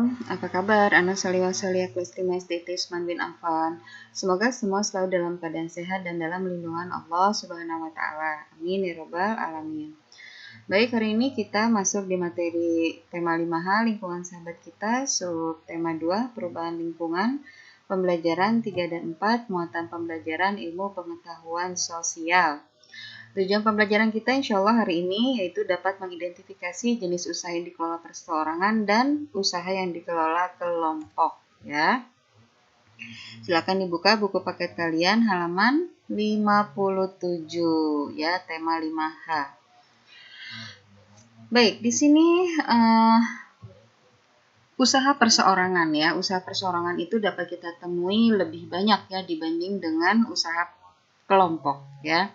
Apa kabar anak soliwa soliah Kustima Estitis bin Affan. Semoga semua selalu dalam keadaan sehat dan dalam lindungan Allah Subhanahu wa taala. Amin ya rabbal alamin. Baik, hari ini kita masuk di materi tema 5H lingkungan sahabat kita, sub tema 2 perubahan lingkungan, pembelajaran 3 dan 4 muatan pembelajaran ilmu pengetahuan sosial. Tujuan pembelajaran kita insya Allah hari ini yaitu dapat mengidentifikasi jenis usaha yang dikelola perseorangan dan usaha yang dikelola kelompok. Ya, silakan dibuka buku paket kalian halaman 57 ya, tema 5H. Baik, di sini usaha perseorangan ya. Usaha perseorangan itu dapat kita temui lebih banyak ya dibanding dengan usaha kelompok ya.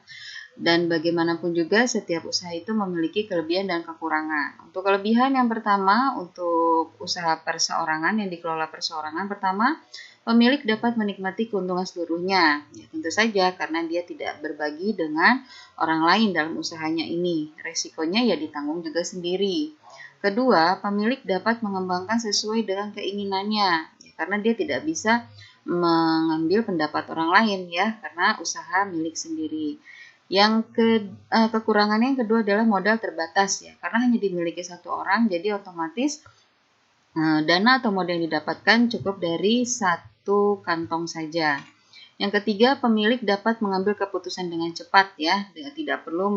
Dan bagaimanapun juga setiap usaha itu memiliki kelebihan dan kekurangan. Untuk kelebihan yang pertama, untuk usaha perseorangan yang dikelola perseorangan, pertama, pemilik dapat menikmati keuntungan seluruhnya. Ya, tentu saja karena dia tidak berbagi dengan orang lain dalam usahanya ini. Resikonya ya ditanggung juga sendiri. Kedua, pemilik dapat mengembangkan sesuai dengan keinginannya. Ya, karena dia tidak bisa mengambil pendapat orang lain ya, karena usaha milik sendiri. Yang kekurangannya yang kedua adalah modal terbatas ya, karena hanya dimiliki satu orang, jadi otomatis dana atau modal yang didapatkan cukup dari satu kantong saja. Yang ketiga, pemilik dapat mengambil keputusan dengan cepat ya, tidak perlu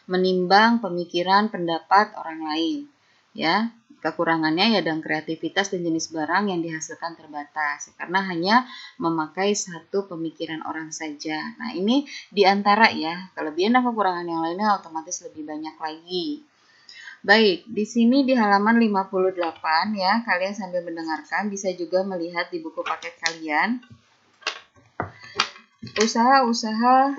menimbang pemikiran pendapat orang lain ya. Kekurangannya ya dalam kreativitas dan jenis barang yang dihasilkan terbatas karena hanya memakai satu pemikiran orang saja. Nah, ini diantara ya, kelebihan dan kekurangan yang lainnya otomatis lebih banyak lagi. Baik, di sini di halaman 58 ya, kalian sambil mendengarkan bisa juga melihat di buku paket kalian usaha-usaha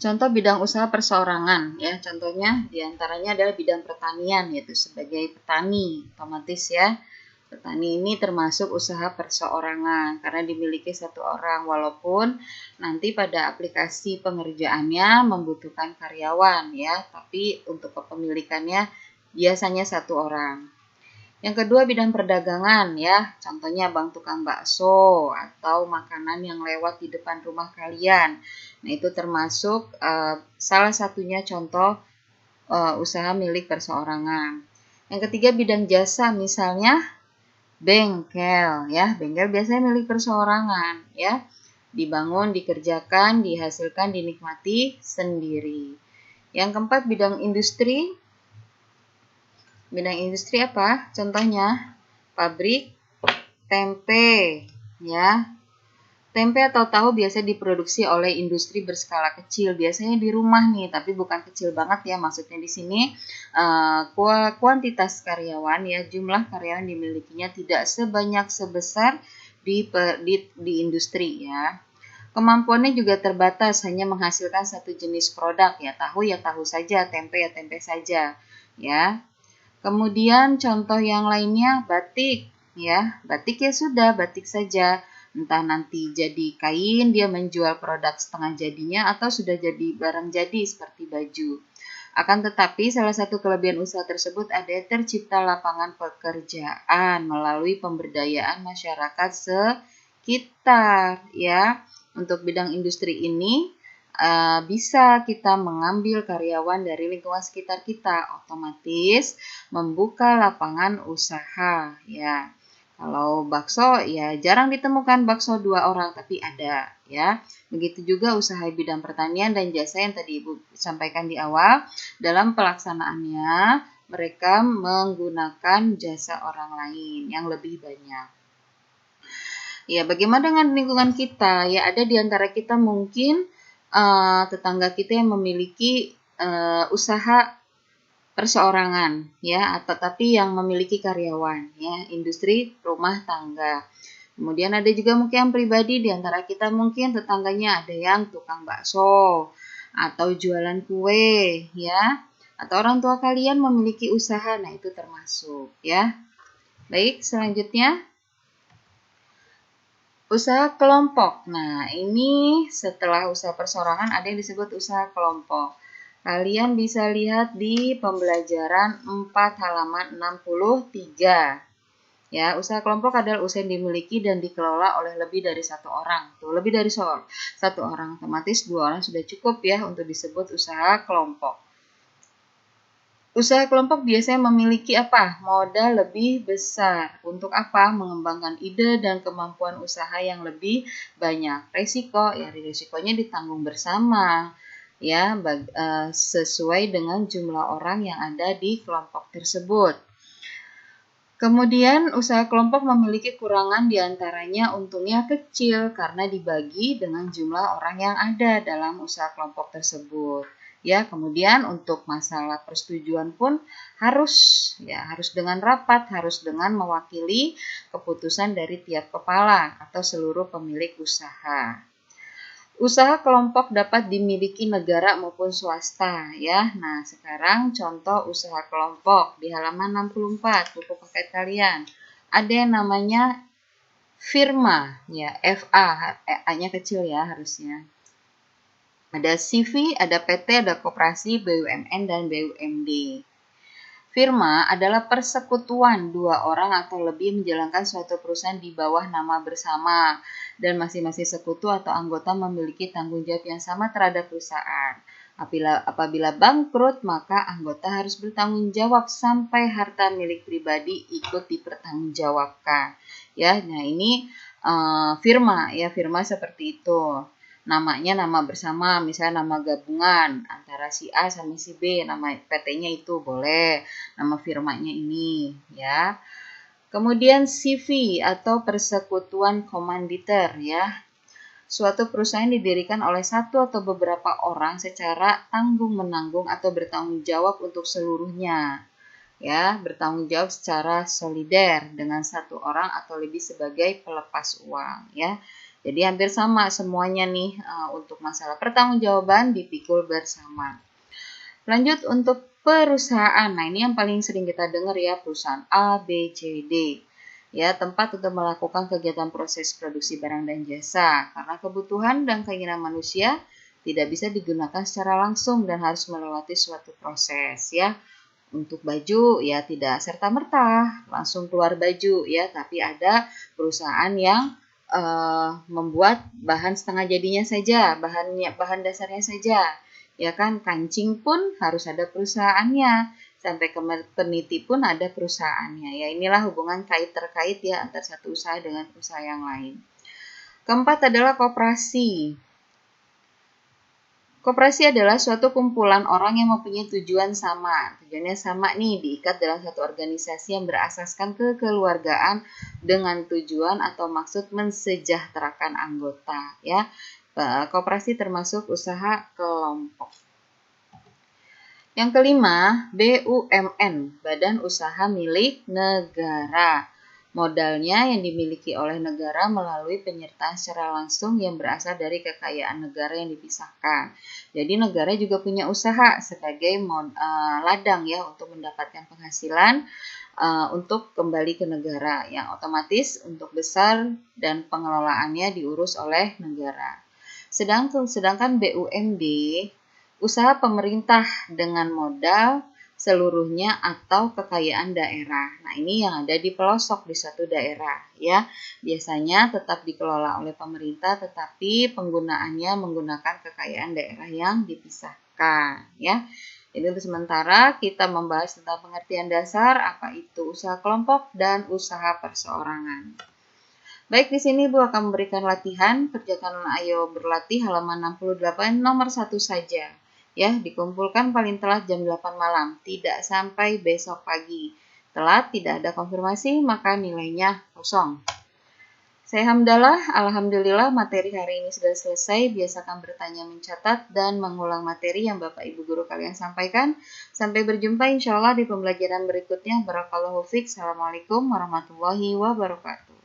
contoh bidang usaha perseorangan ya, contohnya diantaranya adalah bidang pertanian, yaitu sebagai petani, otomatis ya. Petani ini termasuk usaha perseorangan karena dimiliki satu orang, walaupun nanti pada aplikasi pengerjaannya membutuhkan karyawan ya, tapi untuk kepemilikannya biasanya satu orang. Yang kedua bidang perdagangan ya, contohnya bang tukang bakso atau makanan yang lewat di depan rumah kalian. Nah, itu termasuk salah satunya contoh usaha milik perseorangan. Yang ketiga bidang jasa, misalnya bengkel ya, bengkel biasanya milik perseorangan ya, dibangun, dikerjakan, dihasilkan, dinikmati sendiri. Yang keempat bidang industri. Bidang industri apa? Contohnya pabrik tempe ya. Tempe atau tahu biasa diproduksi oleh industri berskala kecil, biasanya di rumah nih, tapi bukan kecil banget ya. Maksudnya di sini kuantitas karyawan ya, jumlah karyawan dimilikinya tidak sebanyak sebesar di industri ya. Kemampuannya juga terbatas, hanya menghasilkan satu jenis produk ya tahu saja, tempe ya tempe saja ya. Kemudian contoh yang lainnya batik ya, batik ya sudah batik saja. Entah nanti jadi kain, dia menjual produk setengah jadinya atau sudah jadi barang jadi seperti baju. Akan tetapi salah satu kelebihan usaha tersebut ada tercipta lapangan pekerjaan melalui pemberdayaan masyarakat sekitar ya. Untuk bidang industri ini bisa kita mengambil karyawan dari lingkungan sekitar kita, otomatis membuka lapangan usaha ya. Kalau bakso ya jarang ditemukan bakso 2 orang, tapi ada ya. Begitu juga usaha bidang pertanian dan jasa yang tadi Ibu sampaikan di awal, dalam pelaksanaannya mereka menggunakan jasa orang lain yang lebih banyak. Ya, bagaimana dengan lingkungan kita? Ya, ada di antara kita mungkin tetangga kita yang memiliki usaha perseorangan ya, atau tapi yang memiliki karyawan ya, industri rumah tangga. Kemudian ada juga mungkin yang pribadi di antara kita, mungkin tetangganya ada yang tukang bakso atau jualan kue ya, atau orang tua kalian memiliki usaha. Nah, itu termasuk ya. Baik, selanjutnya usaha kelompok. Nah, ini setelah usaha perseorangan ada yang disebut usaha kelompok. Kalian bisa lihat di pembelajaran 4 halaman 63. Ya, usaha kelompok adalah usaha yang dimiliki dan dikelola oleh lebih dari satu orang. Tuh, lebih dari satu orang, otomatis 2 orang sudah cukup ya untuk disebut usaha kelompok. Usaha kelompok biasanya memiliki apa? Modal lebih besar. Untuk apa? Mengembangkan ide dan kemampuan usaha yang lebih banyak. Resiko, ya risikonya ditanggung bersama. Ya, sesuai dengan jumlah orang yang ada di kelompok tersebut. Kemudian usaha kelompok memiliki kurangan diantaranya untungnya kecil karena dibagi dengan jumlah orang yang ada dalam usaha kelompok tersebut. Ya, kemudian untuk masalah persetujuan pun harus dengan rapat, harus dengan mewakili keputusan dari tiap kepala atau seluruh pemilik usaha. Usaha kelompok dapat dimiliki negara maupun swasta ya. Nah, sekarang contoh usaha kelompok di halaman 64 buku paket kalian. Ada yang namanya firma ya, FA, A-nya kecil ya harusnya. Ada CV, ada PT, ada koperasi, BUMN dan BUMD. Firma adalah persekutuan 2 orang atau lebih menjalankan suatu perusahaan di bawah nama bersama dan masing-masing sekutu atau anggota memiliki tanggung jawab yang sama terhadap perusahaan. Apabila bangkrut, maka anggota harus bertanggung jawab sampai harta milik pribadi ikut dipertanggungjawabkan. Ya, nah ini firma ya, firma seperti itu. Namanya nama bersama, misalnya nama gabungan antara si A sama si B, nama PT-nya itu boleh, nama firmanya ini ya. Kemudian CV atau persekutuan komanditer ya. Suatu perusahaan didirikan oleh satu atau beberapa orang secara tanggung-menanggung atau bertanggung jawab untuk seluruhnya. Ya, bertanggung jawab secara solider dengan satu orang atau lebih sebagai pelepas uang ya. Jadi hampir sama semuanya nih untuk masalah pertanggungjawaban dipikul bersama. Lanjut untuk perusahaan. Nah, ini yang paling sering kita dengar ya, perusahaan A, B, C, D. Ya, tempat untuk melakukan kegiatan proses produksi barang dan jasa. Karena kebutuhan dan keinginan manusia tidak bisa digunakan secara langsung dan harus melewati suatu proses ya. Untuk baju ya tidak serta-merta langsung keluar baju ya, tapi ada perusahaan yang membuat bahan setengah jadinya saja, bahan dasarnya saja. Ya kan, kancing pun harus ada perusahaannya, sampai ke peniti pun ada perusahaannya. Ya, inilah hubungan terkait ya antara satu usaha dengan usaha yang lain. Keempat adalah koperasi. Koperasi adalah suatu kumpulan orang yang mempunyai tujuan sama. Tujuannya sama nih, diikat dalam satu organisasi yang berasaskan kekeluargaan dengan tujuan atau maksud mensejahterakan anggota. Ya, koperasi termasuk usaha kelompok. Yang kelima, BUMN, Badan Usaha Milik Negara. Modalnya yang dimiliki oleh negara melalui penyertaan secara langsung yang berasal dari kekayaan negara yang dipisahkan. Jadi negara juga punya usaha sebagai ladang ya untuk mendapatkan penghasilan untuk kembali ke negara, yang otomatis untuk besar dan pengelolaannya diurus oleh negara. Sedangkan BUMD, usaha pemerintah dengan modal seluruhnya atau kekayaan daerah. Nah, ini yang ada di pelosok di suatu daerah ya. Biasanya tetap dikelola oleh pemerintah tetapi penggunaannya menggunakan kekayaan daerah yang dipisahkan ya. Jadi untuk sementara kita membahas tentang pengertian dasar apa itu usaha kelompok dan usaha perseorangan. Baik, di sini Bu akan memberikan latihan. Kerjakan ayo berlatih halaman 68 nomor 1 saja. Ya, dikumpulkan paling telat jam 8 malam, tidak sampai besok pagi. Telat, tidak ada konfirmasi, maka nilainya kosong. Saya Hamdalah, alhamdulillah materi hari ini sudah selesai. Biasakan bertanya, mencatat, dan mengulang materi yang Bapak Ibu Guru kalian sampaikan. Sampai berjumpa insya Allah di pembelajaran berikutnya. Barakallahu fiik. Assalamualaikum warahmatullahi wabarakatuh.